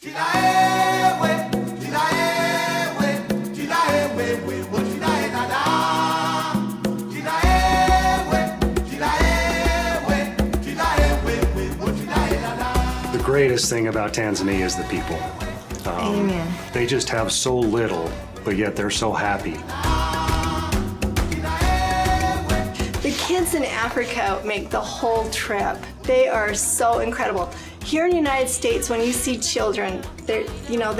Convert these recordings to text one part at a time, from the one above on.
The greatest thing about Tanzania is the people. Amen. They just have so little, but yet they're so happy. The kids in Africa make the whole trip. They are so incredible. Here in the United States, when you see children, they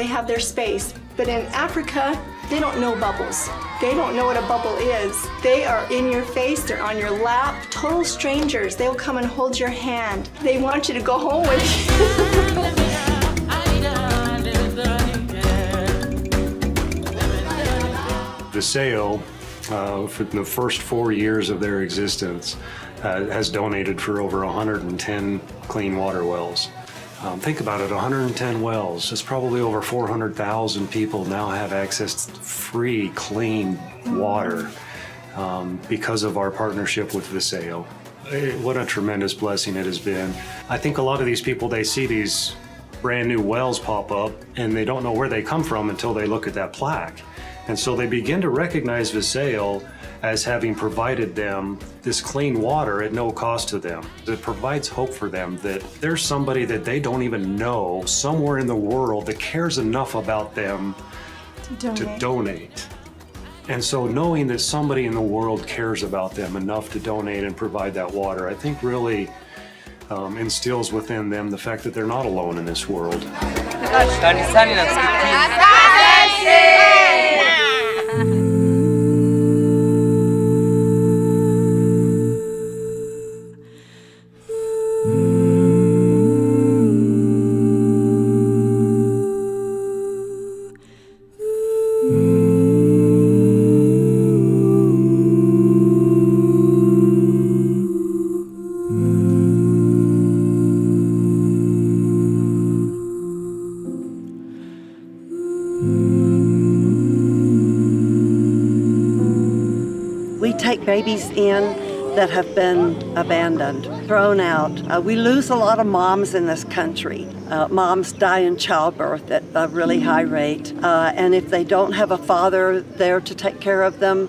have their space. But in Africa, they don't know bubbles. They don't know what a bubble is. They are in your face, they're on your lap, total strangers. They'll come and hold your hand. They want you to go home with you. Viseo, for the first 4 years of their existence, has donated for over 110 clean water wells. Think about it, 110 wells. It's probably over 400,000 people now have access to free, clean water because of our partnership with Viseo. What a tremendous blessing it has been. I think a lot of these people, they see these brand new wells pop up and they don't know where they come from until they look at that plaque. And so they begin to recognize Viseo as having provided them this clean water at no cost to them. It provides hope for them that there's somebody that they don't even know somewhere in the world that cares enough about them to donate. And so knowing that somebody in the world cares about them enough to donate and provide that water, I think really instills within them the fact that they're not alone in this world. Kanisani na msikitini. We take babies in that have been abandoned, thrown out. We lose a lot of moms in this country. Moms die in childbirth at a really high rate. And if they don't have a father there to take care of them,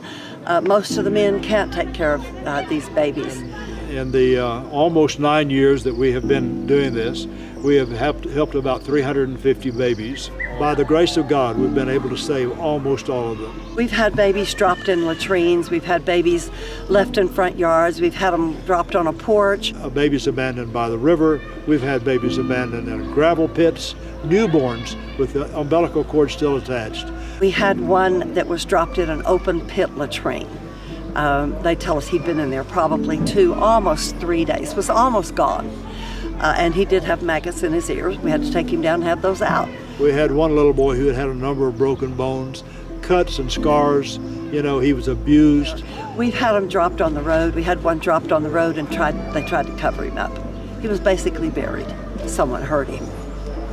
most of the men can't take care of these babies. In the almost 9 years that we have been doing this, we have helped about 350 babies. By the grace of God, we've been able to save almost all of them. We've had babies dropped in latrines. We've had babies left in front yards. We've had them dropped on a porch. Babies abandoned by the river. We've had babies abandoned in gravel pits, newborns with the umbilical cord still attached. We had one that was dropped in an open pit latrine. They tell us he'd been in there probably almost 3 days, was almost gone. And he did have maggots in his ears. We had to take him down and have those out. We had one little boy who had had a number of broken bones, cuts and scars. You know, he was abused. We've had him dropped on the road. We had one dropped on the road and they tried to cover him up. He was basically buried. Someone hurt him.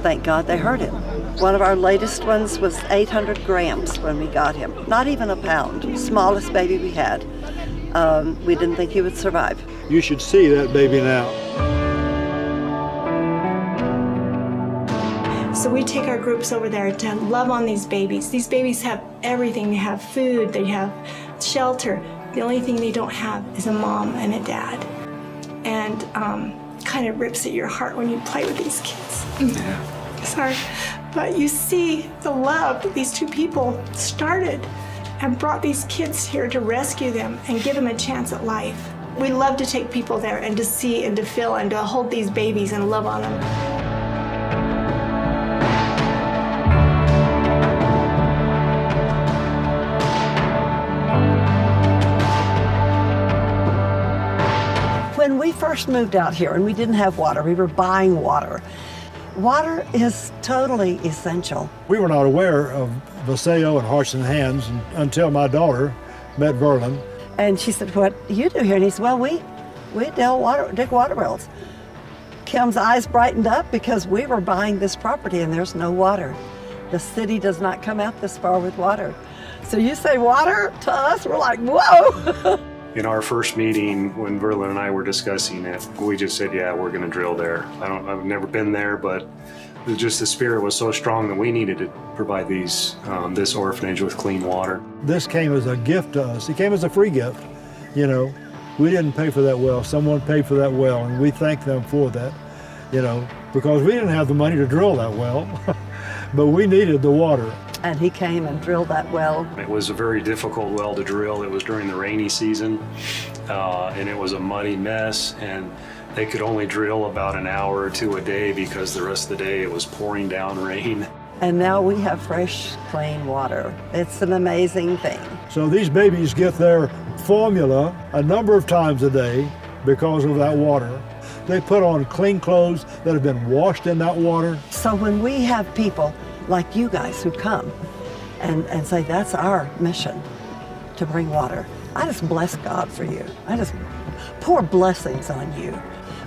Thank God they hurt him. One of our latest ones was 800 grams when we got him. Not even a pound. Smallest baby we had. We didn't think he would survive. You should see that baby now. So we take our groups over there to love on these babies. These babies have everything. They have food, they have shelter. The only thing they don't have is a mom and a dad. And kind of rips at your heart when you play with these kids. Yeah. Sorry. But you see the love that these two people started and brought these kids here to rescue them and give them a chance at life. We love to take people there and to see and to feel and to hold these babies and love on them. When we first moved out here and we didn't have water, we were buying water. Water is totally essential. We were not aware of Viseo and Hearts and Hands until my daughter met Verlin. And she said, "What do you do here?" And he said, "Well, we dig water wells." Kim's eyes brightened up because we were buying this property and there's no water. The city does not come out this far with water. So you say water to us, we're like, whoa. In our first meeting, when Verlin and I were discussing it, we just said, yeah, we're going to drill there. I've never been there, but just the spirit was so strong that we needed to provide this orphanage with clean water. This came as a gift to us. It came as a free gift. You know, we didn't pay for that well. Someone paid for that well, and we thank them for that, you know, because we didn't have the money to drill that well, but we needed the water. And he came and drilled that well. It was a very difficult well to drill. It was during the rainy season, and it was a muddy mess, and they could only drill about an hour or two a day because the rest of the day it was pouring down rain. And now we have fresh, clean water. It's an amazing thing. So these babies get their formula a number of times a day because of that water. They put on clean clothes that have been washed in that water. So when we have people like you guys who come and say, that's our mission, to bring water, I just bless God for you. I just pour blessings on you.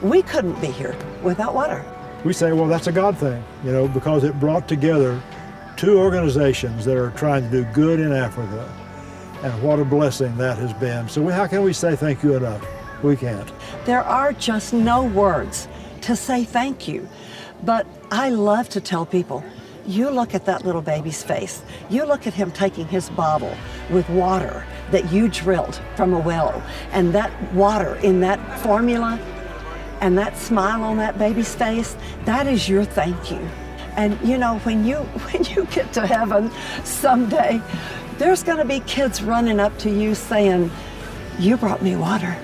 We couldn't be here without water. We say, well, that's a God thing, you know, because it brought together two organizations that are trying to do good in Africa. And what a blessing that has been. So how can we say thank you enough? We can't. There are just no words to say thank you. But I love to tell people, you look at that little baby's face. You look at him taking his bottle with water that you drilled from a well, and that water in that formula, and that smile on that baby's face, that is your thank you. And you know, when you get to heaven someday, there's gonna be kids running up to you saying, you brought me water.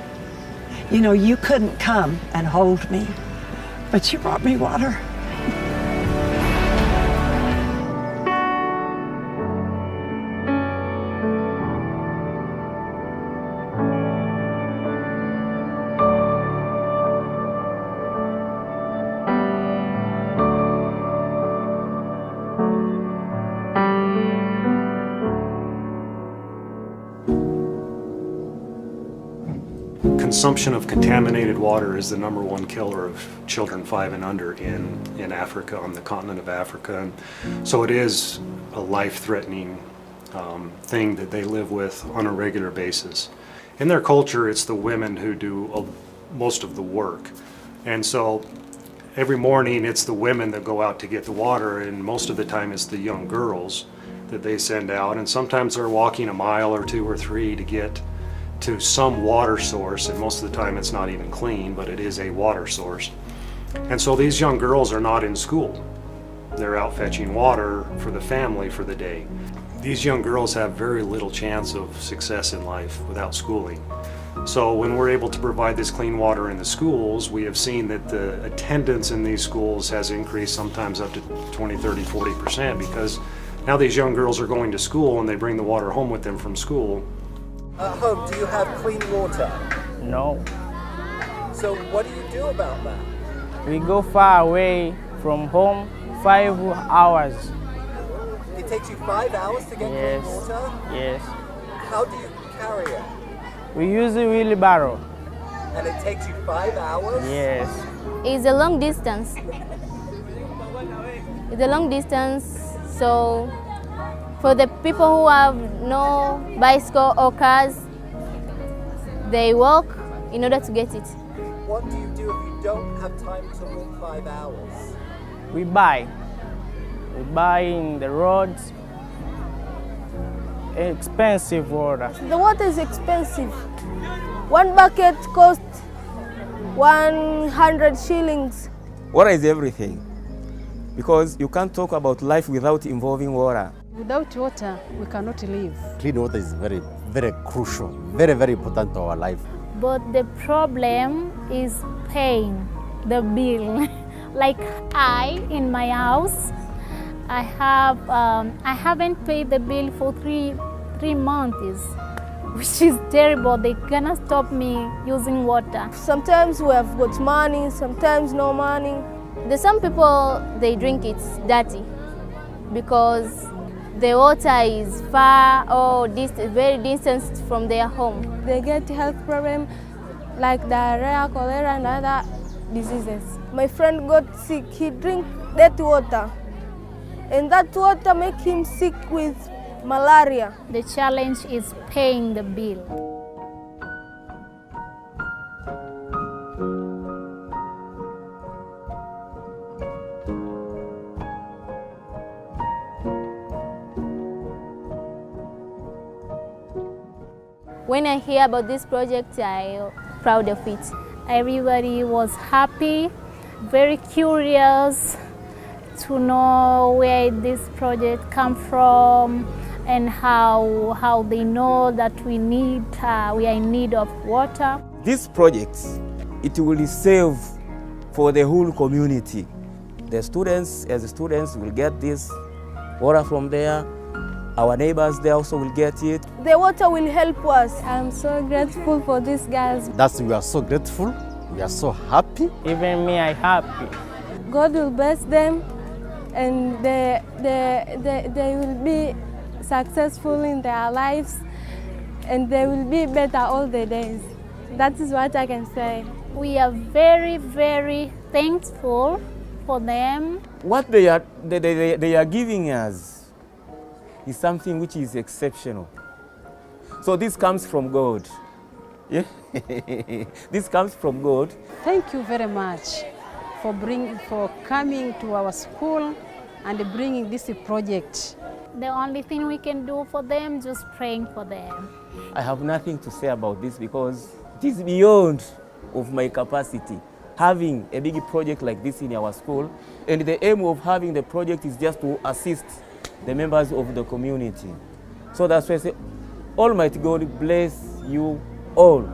You know, you couldn't come and hold me, but you brought me water. Consumption of contaminated water is the #1 killer of children 5 and under in Africa, on the continent of Africa. And so it is a life-threatening thing that they live with on a regular basis. In their culture, it's the women who do most of the work. And so every morning it's the women that go out to get the water, and most of the time it's the young girls that they send out. And sometimes they're walking a mile or 2 or 3 to get to some water source, and most of the time it's not even clean, but it is a water source. And so these young girls are not in school. They're out fetching water for the family for the day. These young girls have very little chance of success in life without schooling. So when we're able to provide this clean water in the schools, we have seen that the attendance in these schools has increased sometimes up to 20, 30, 40%, because now these young girls are going to school and they bring the water home with them from school. At home, do you have clean water? No. So what do you do about that? We go far away from home, 5 hours. It takes you 5 hours to get Yes. clean water? Yes. How do you carry it? We use a wheelbarrow. And it takes you 5 hours? Yes. It's a long distance. It's a long distance, so for the people who have no bicycle or cars, they walk in order to get it. What do you do if you don't have time to walk 5 hours? We buy. We buy in the roads. Expensive water. The water is expensive. One bucket costs 100 shillings. Water is everything, because you can't talk about life without involving water. Without water, we cannot live. Clean water is very, very crucial, very, very important to our life. But the problem is paying the bill. Like in my house, I haven't paid the bill for three months, which is terrible. They're gonna stop me using water. Sometimes we have got money, sometimes no money. There's some people, they drink it dirty because the water is far or very distant from their home. They get health problems like diarrhea, cholera, and other diseases. My friend got sick. He drank that water, and that water make him sick with malaria. The challenge is paying the bill. When I hear about this project, I'm proud of it. Everybody was happy, very curious to know where this project come from and how they know that we are in need of water. This project, it will save for the whole community. The students, as the students, will get this water from there. Our neighbors, they also will get it. The water will help us. I'm so grateful for these guys. We are so grateful. We are so happy. Even me, I'm happy. God will bless them, and they will be successful in their lives, and they will be better all the days. That is what I can say. We are very, very thankful for them. What they are giving us is something which is exceptional. So this comes from God. Yeah? This comes from God. Thank you very much for coming to our school and bringing this project. The only thing we can do for them, just praying for them. I have nothing to say about this because it is beyond of my capacity. Having a big project like this in our school, and the aim of having the project is just to assist the members of the community. So that's why I say, Almighty God bless you all.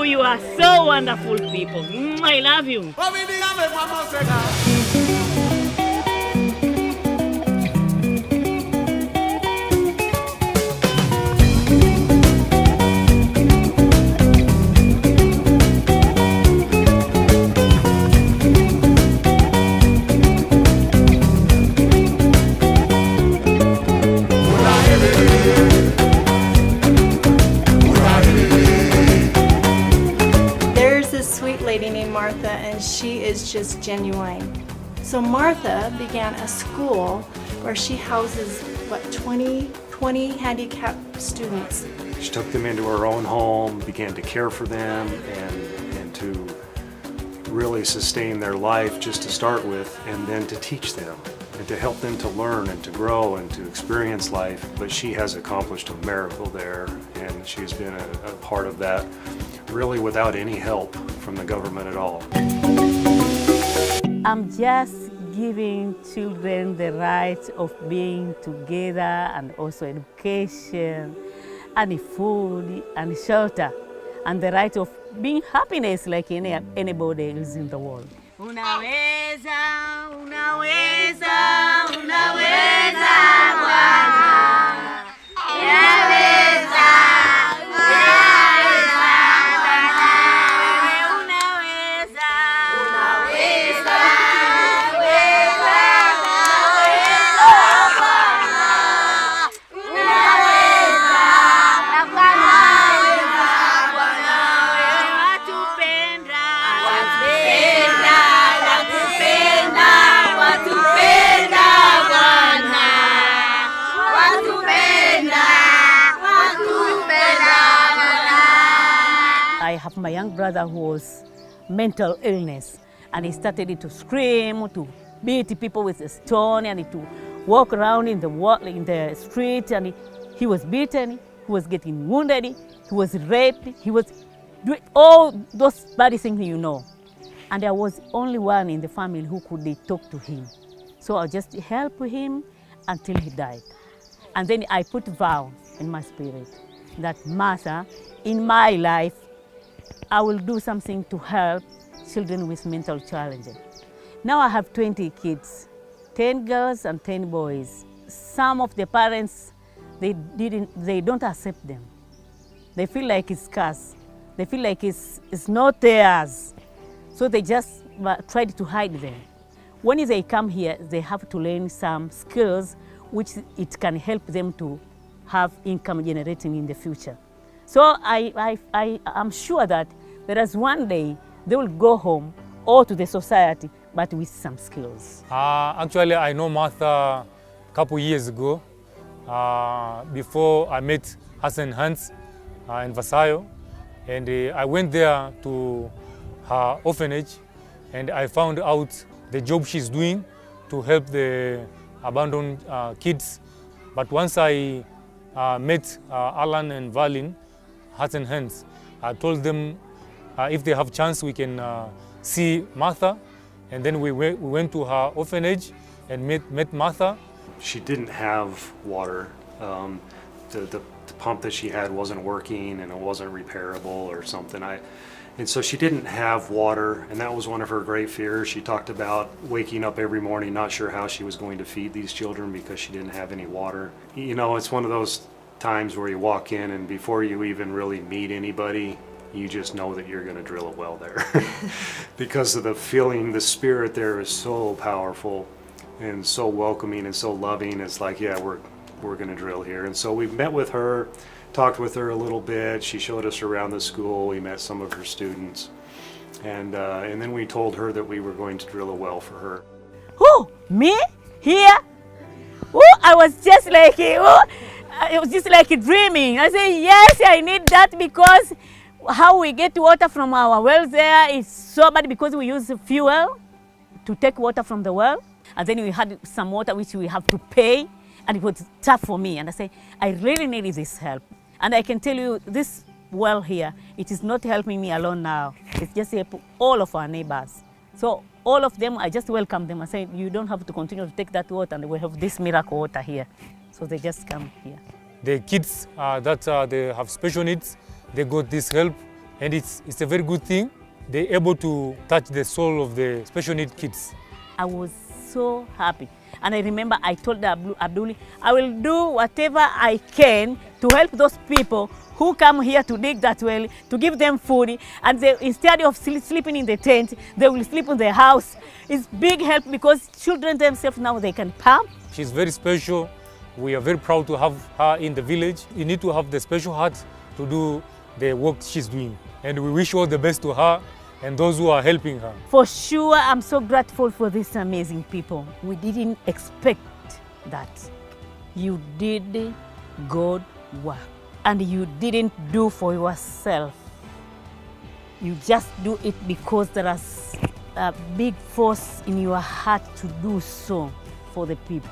You are so wonderful people. I love you. Lady named Martha, and she is just genuine. So Martha began a school where she houses, 20 handicapped students. She took them into her own home, began to care for them, and to really sustain their life just to start with, and then to teach them and to help them to learn and to grow and to experience life. But she has accomplished a miracle there, and she's been a part of that really without any help from the government at all. I'm just giving children the right of being together, and also education and food and shelter, and the right of being happiness like anybody else in the world. Unaweza, unaweza, unaweza Bwana. Unaweza. I have my young brother who was mental illness, and he started to scream, to beat people with a stone and to walk around in the street, and he was beaten, he was getting wounded, he was raped, he was doing all those bad things you know. And there was only one in the family who could talk to him. So I just helped him until he died. And then I put vow in my spirit that Martha, in my life, I will do something to help children with mental challenges. Now I have 20 kids, 10 girls and 10 boys. Some of the parents, they don't accept them. They feel like it's cursed. They feel like it's not theirs. So they just tried to hide them. When they come here, they have to learn some skills which it can help them to have income generating in the future. So I'm sure that there is one day they will go home or to the society, but with some skills. Actually, I know Martha a couple years ago, before I met Hassan Hans in Versailles. And I went there to her orphanage, and I found out the job she's doing to help the abandoned kids. But once I met Alan and Valin, Hassan Hans, I told them if they have chance we can see Martha. And then we went to her orphanage and met Martha. She didn't have water. The pump that she had wasn't working and it wasn't repairable or something. And so she didn't have water, and that was one of her great fears. She talked about waking up every morning not sure how she was going to feed these children because she didn't have any water. You know, it's one of those times where you walk in and before you even really meet anybody, you just know that you're going to drill a well there. Because of the feeling, the spirit there is so powerful and so welcoming and so loving. It's like, yeah, we're going to drill here. And so we met with her, talked with her a little bit. She showed us around the school. We met some of her students. And then we told her that we were going to drill a well for her. Who? Me? Here? I was just like, it was just like dreaming. I said, yes, I need that because how we get water from our wells there is so bad because we use fuel to take water from the well. And then we had some water which we have to pay. And it was tough for me. And I say, I really need this help. And I can tell you, this well here, it is not helping me alone now. It's just helping all of our neighbors. So all of them, I just welcome them. I say, you don't have to continue to take that water, and we have this miracle water here. So they just come here. The kids that they have special needs, they got this help, and it's a very good thing. They're able to touch the soul of the special need kids. I was so happy. And I remember I told Abdul, I will do whatever I can to help those people who come here to dig that well, to give them food. And they, instead of sleeping in the tent, they will sleep in their house. It's big help because children themselves now, they can pump. She's very special. We are very proud to have her in the village. You need to have the special heart to do the work she's doing. And we wish all the best to her and those who are helping her. For sure, I'm so grateful for these amazing people. We didn't expect that. You did good work, and you didn't do for yourself. You just do it because there is a big force in your heart to do so for the people.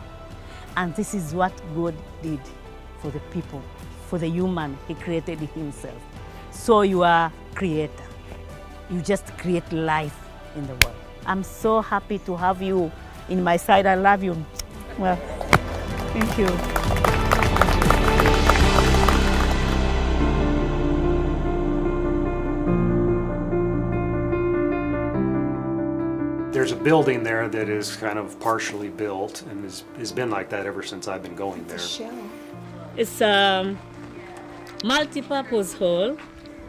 And this is what God did for the people, for the human. He created himself. So you are creator. You just create life in the world. I'm so happy to have you in my side. I love you. Well, thank you. There's a building there that is kind of partially built and has been like that ever since I've been going there. It's a multi-purpose hall.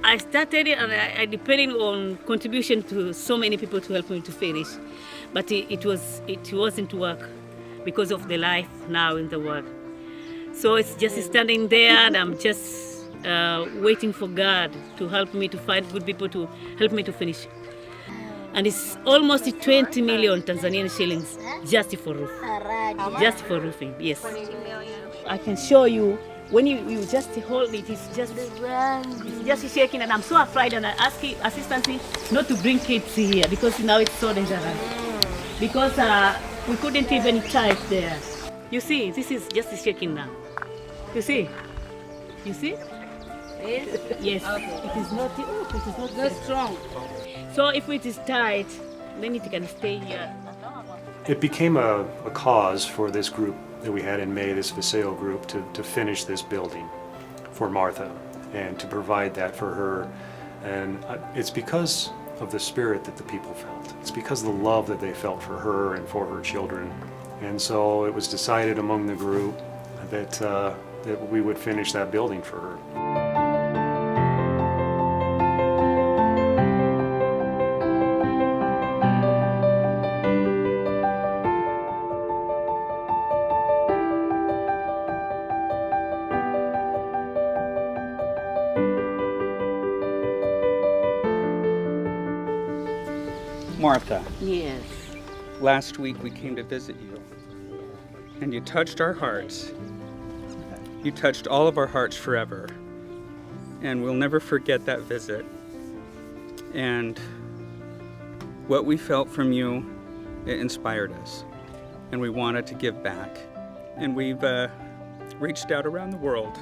I started and I depended on contribution to so many people to help me to finish, but it wasn't work because of the life now in the world. So it's just standing there and I'm just waiting for God to help me to find good people to help me to finish. And it's almost 20 million Tanzanian shillings just for roof. Just for roofing, yes. I can show you. When you just hold it, it's just shaking, and I'm so afraid. And I ask assistants not to bring kids here because now it's so dangerous. Because We couldn't even type there. You see, this is just shaking now. You see? You see? Yes. Yes. Okay. It is not. Oh, it is not very strong. So if it is tight, then it can stay here. It became a cause for this group that we had in May, this Viseo group, to finish this building for Martha and to provide that for her. And it's because of the spirit that the people felt. It's because of the love that they felt for her and for her children. And so it was decided among the group that we would finish that building for her. Martha, Yes. last week we came to visit you, and you touched our hearts. You touched all of our hearts forever, and we'll never forget that visit. And what we felt from you, it inspired us, and we wanted to give back. And we've reached out around the world,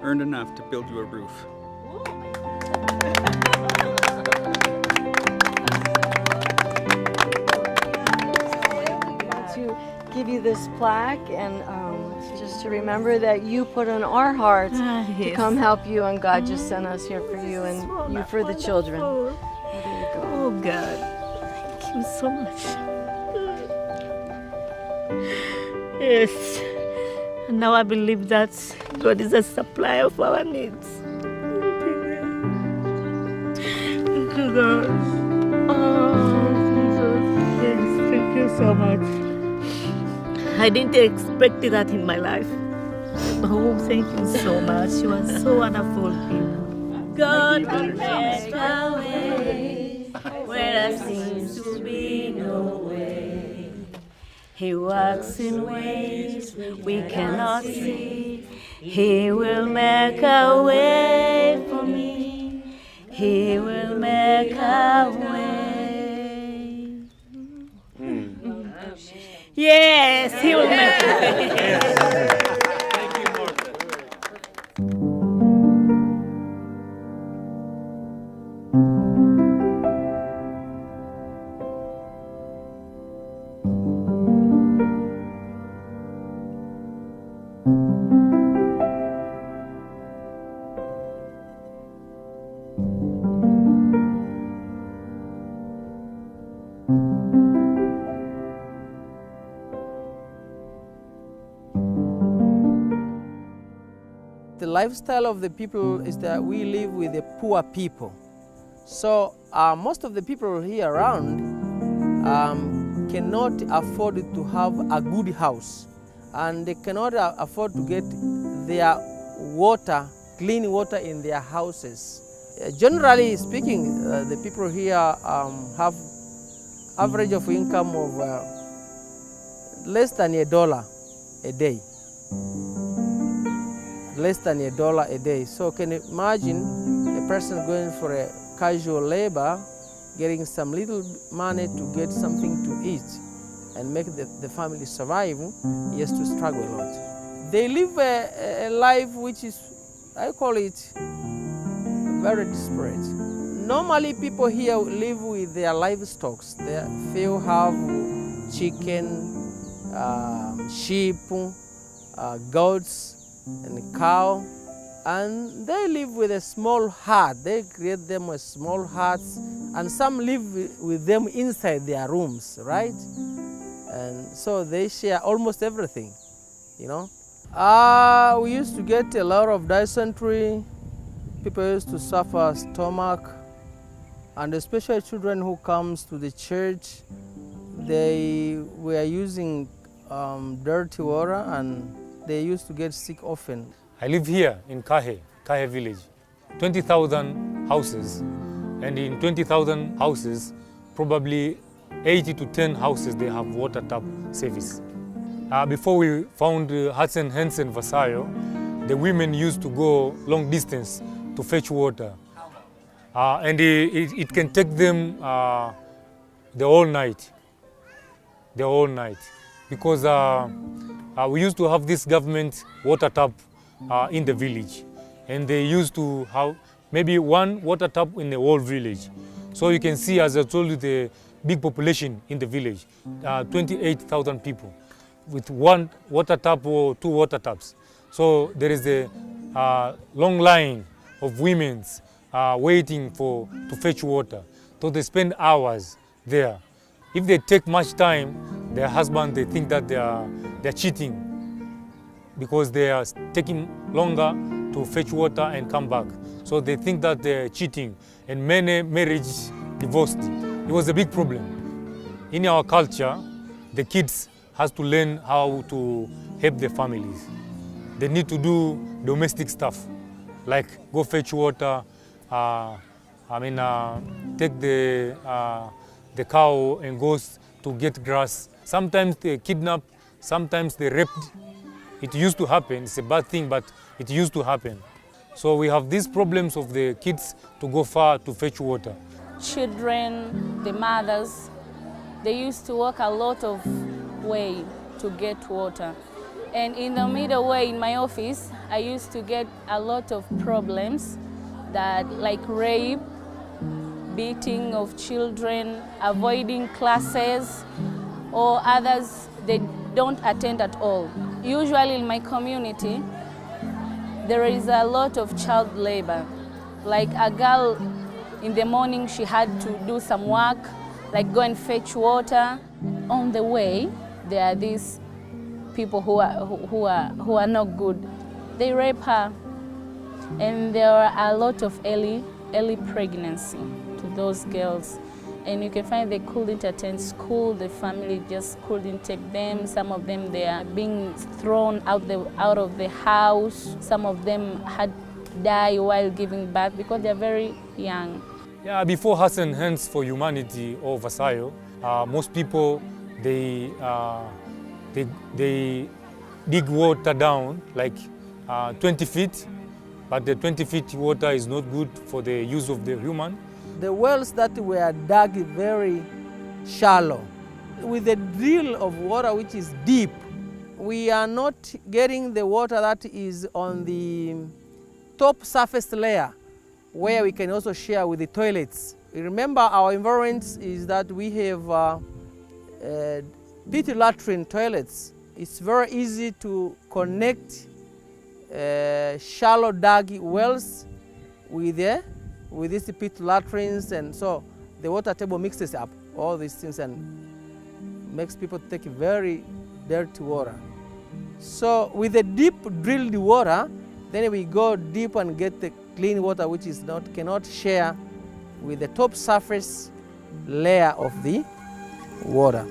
earned enough to build you a roof. Give you this plaque and just to remember that you put on our hearts to yes. come help you, and God just sent us here for you and you for the children. There you go. Oh God, thank you so much. Yes, and now I believe that God is a supplier of our needs. Thank you, God. Oh, Jesus. Yes, thank you so much. I didn't expect that in my life. Oh, thank you so much. You are so wonderful. God will make a way where there seems to be no way. He works in ways we cannot see. He will make a way for me. He will make a way. Yes, he will make it. Thank you, Martha. The lifestyle of the people is that we live with the poor people. So most of the people here around cannot afford to have a good house, and they cannot afford to get their water, clean water in their houses. Generally speaking, the people here have average of income of less than $1 a day. Less than $1 a day. So can you imagine a person going for a casual labor, getting some little money to get something to eat and make the family survive? He has to struggle a lot. They live a life which is, I call it, very desperate. Normally people here live with their livestock. Few have chicken, sheep, goats, and cow, and they live with a small hut. They create them with small huts, and some live with them inside their rooms, right? And so they share almost everything, you know. We used to get a lot of dysentery. People used to suffer stomach, and especially children who comes to the church, they were using dirty water, and they used to get sick often. I live here in Kahe village, 20,000 houses, and in 20,000 houses, probably 80 to 10 houses, they have water tap service. Before we found Hudson Hansen Vasayo, the women used to go long distance to fetch water. And it can take them the whole night. the whole night because we used to have this government water tap in the village, and they used to have maybe one water tap in the whole village. So you can see, as I told you, the big population in the village, 28,000 people with one water tap or two water taps. So there is a long line of women waiting to fetch water. So they spend hours there. If they take much time, their husband, they think that they're cheating because they are taking longer to fetch water and come back. So they think that they're cheating, and many marriages divorced. It was a big problem. In our culture, the kids has to learn how to help their families. They need to do domestic stuff, like go fetch water, take the cow and goes to get grass. Sometimes they kidnap, sometimes they raped. It used to happen. It's a bad thing, but it used to happen. So we have these problems of the kids to go far to fetch water. Children, the mothers, they used to walk a lot of way to get water. And in the middle way in my office, I used to get a lot of problems that like rape, beating of children, avoiding classes, or others, they don't attend at all. Usually in my community, there is a lot of child labor. Like a girl in the morning, she had to do some work, like go and fetch water. On the way, there are these people who are not good. They rape her, and there are a lot of early pregnancy to those girls. And you can find they couldn't attend school, the family just couldn't take them. Some of them, they are being thrown out of the house. Some of them had died while giving birth because they're very young. Yeah, before Hassan Hands for Humanity or Vasayo, most people, they dig water down like 20 feet, but the 20 feet water is not good for the use of the human. The wells that were dug very shallow, with the drill of water which is deep, we are not getting the water that is on the top surface layer, where we can also share with the toilets. Remember, our environment is that we have pit latrine toilets. It's very easy to connect shallow dug wells with these pit latrines, and so the water table mixes up all these things and makes people take very dirty water. So with the deep drilled water, then we go deep and get the clean water which is cannot share with the top surface layer of the water.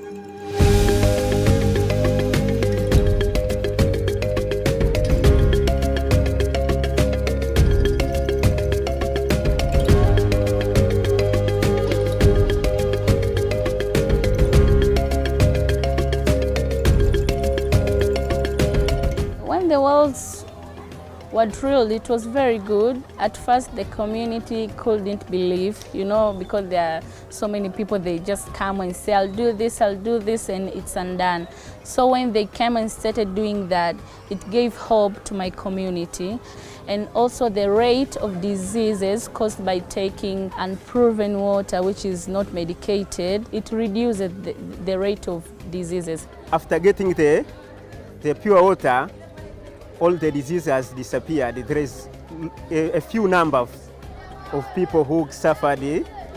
When the wells were drilled, it was very good. At first, the community couldn't believe, because there are so many people, they just come and say, I'll do this, and it's undone. So when they came and started doing that, it gave hope to my community. And also the rate of diseases caused by taking unproven water, which is not medicated, it reduces the rate of diseases. After getting the pure water, all the diseases has disappeared. There is a few numbers of people who suffered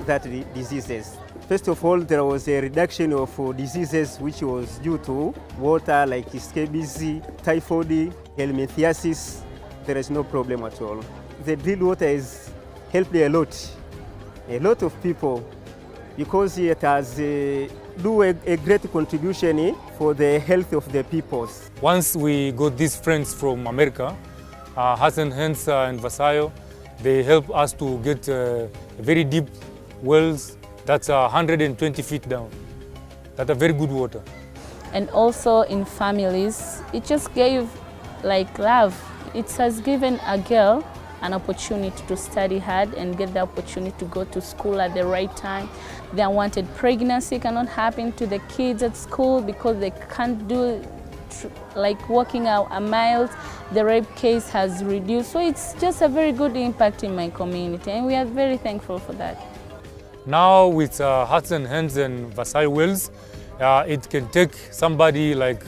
that diseases. First of all, there was a reduction of diseases which was due to water, like scabies, typhoid, helminthiasis. There is no problem at all. The drilled water has helped a lot of people, because it has do a great contribution for the health of the peoples. Once we got these friends from America, Hassan Hands and Vasayo, they help us to get very deep wells that's 120 feet down, that are very good water. And also in families, it just gave like love. It has given a girl an opportunity to study hard and get the opportunity to go to school at the right time. The unwanted pregnancy cannot happen to the kids at school because they can't do like walking out a mile. The rape case has reduced. So it's just a very good impact in my community, and we are very thankful for that. Now with Hearts and Hands and Versailles Wells, it can take somebody like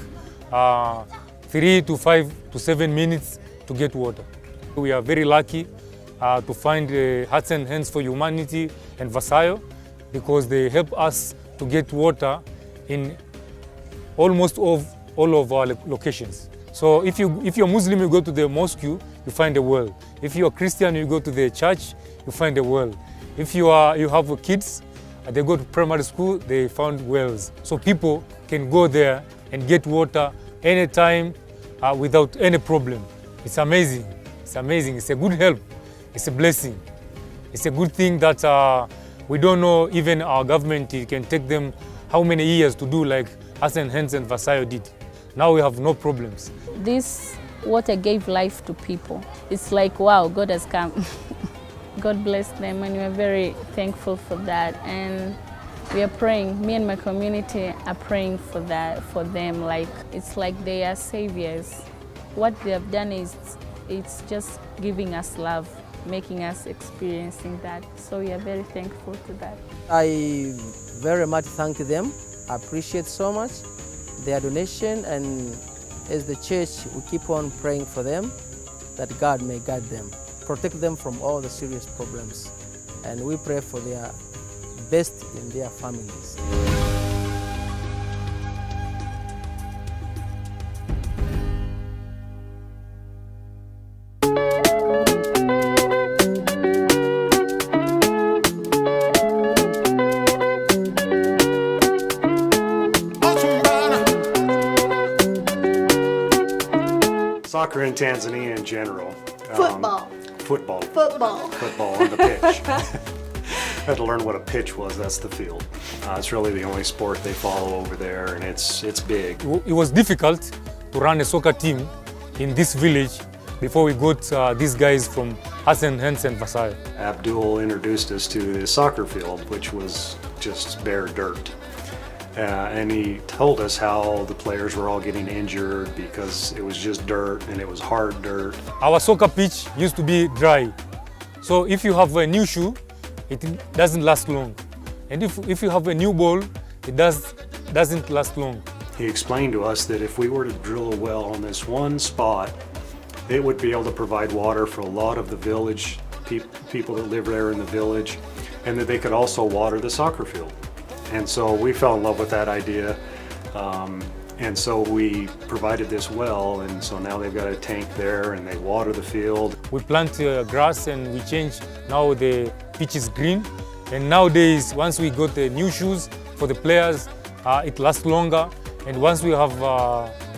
3 to 5 to 7 minutes to get water. We are very lucky to find Hearts and Hands for Humanity and Versailles because they help us to get water in almost all of our locations. So if you're Muslim, you go to the mosque, you find a well. If you're Christian, you go to the church, you find a well. If you have kids, they go to primary school, they found wells. So people can go there and get water anytime without any problem. It's amazing. It's amazing. It's a good help. It's a blessing. It's a good thing that we don't know, even our government, it can take them how many years to do like Hearts and Hands and Versailles did. Now we have no problems. This water gave life to people. It's like, wow, God has come. God bless them, and we are very thankful for that. And we are praying, me and my community are praying for that, for them. Like, it's like they are saviors. What they have done is, it's just giving us love, making us experiencing that. So we are very thankful to that. I very much thank them. I appreciate so much their donation, and as the church, we keep on praying for them that God may guide them, protect them from all the serious problems, and we pray for their best in their families. Soccer in Tanzania in general. Football. Football on the pitch. Had to learn what a pitch was. That's the field. It's really the only sport they follow over there, and it's big. It was difficult to run a soccer team in this village before we got these guys from Hearts and Hands and Versailles. Abdul introduced us to the soccer field, which was just bare dirt. And he told us how the players were all getting injured because it was just dirt and it was hard dirt. Our soccer pitch used to be dry. So if you have a new shoe, it doesn't last long. And if you have a new ball, it doesn't last long. He explained to us that if we were to drill a well on this one spot, it would be able to provide water for a lot of the village, people that live there in the village, and that they could also water the soccer field. And so we fell in love with that idea, and so we provided this well, and so now they've got a tank there and they water the field. We plant grass and we change, now the pitch is green, and nowadays once we got the new shoes for the players, it lasts longer, and once we have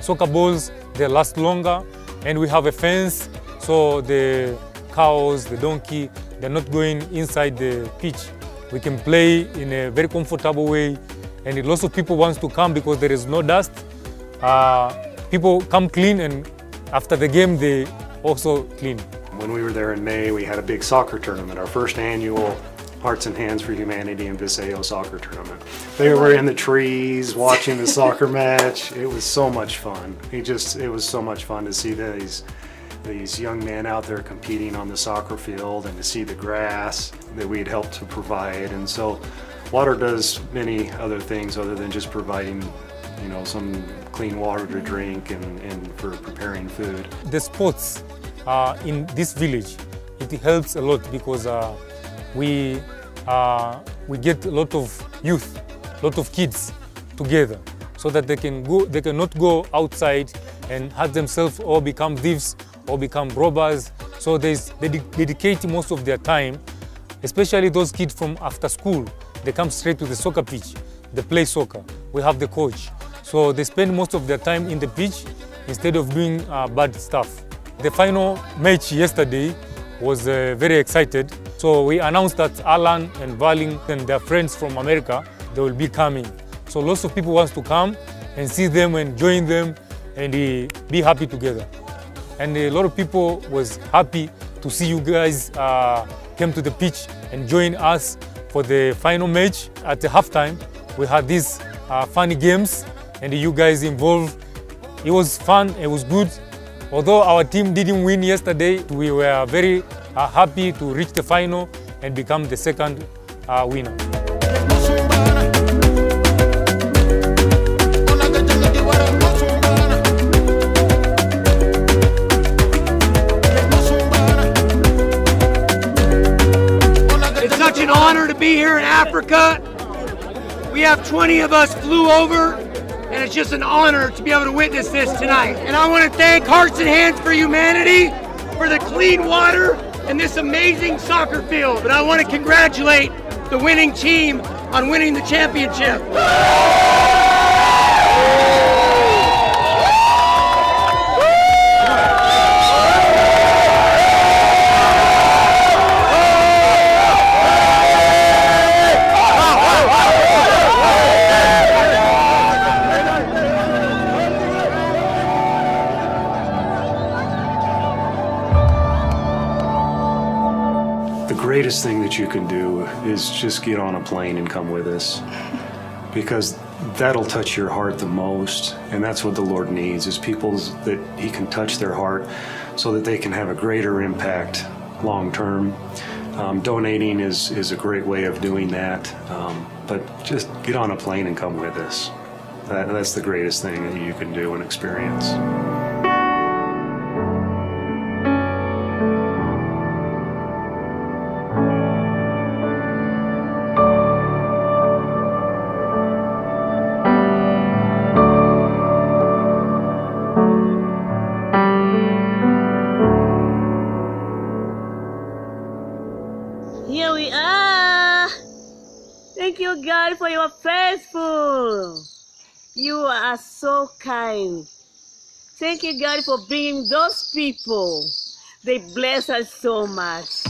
soccer balls, they last longer, and we have a fence so the cows, the donkey, they're not going inside the pitch. We can play in a very comfortable way, and lots of people want to come because there is no dust. People come clean, and after the game they also clean. When we were there in May, we had a big soccer tournament, our first annual Hearts and Hands for Humanity and Viseo soccer tournament. They were in the trees watching the soccer match. It was so much fun. It was so much fun to see these young men out there competing on the soccer field and to see the grass that we'd helped to provide. And so water does many other things other than just providing, some clean water to drink and for preparing food. The sports in this village, it helps a lot because we get a lot of youth, a lot of kids together so that they cannot go outside and hurt themselves or become thieves or become robbers. So they dedicate most of their time, especially those kids from after school. They come straight to the soccer pitch. They play soccer. We have the coach. So they spend most of their time in the pitch instead of doing bad stuff. The final match yesterday was very excited. So we announced that Alan and Valing and their friends from America, they will be coming. So lots of people want to come and see them and join them and be happy together. And a lot of people was happy to see you guys came to the pitch and join us for the final match. At the halftime, we had these funny games and you guys involved. It was fun, it was good. Although our team didn't win yesterday, we were very happy to reach the final and become the second winner. It's such an honor to be here in Africa. We have 20 of us flew over, and it's just an honor to be able to witness this tonight. And I want to thank Hearts and Hands for Humanity for the clean water and this amazing soccer field. But I want to congratulate the winning team on winning the championship. The greatest thing that you can do is just get on a plane and come with us, because that'll touch your heart the most, and that's what the Lord needs, is people that He can touch their heart so that they can have a greater impact long term. Donating is a great way of doing that, but just get on a plane and come with us. That's the greatest thing that you can do and experience. Here we are. Thank you, God, for your faithful. You are so kind. Thank you, God, for bringing those people. They bless us so much.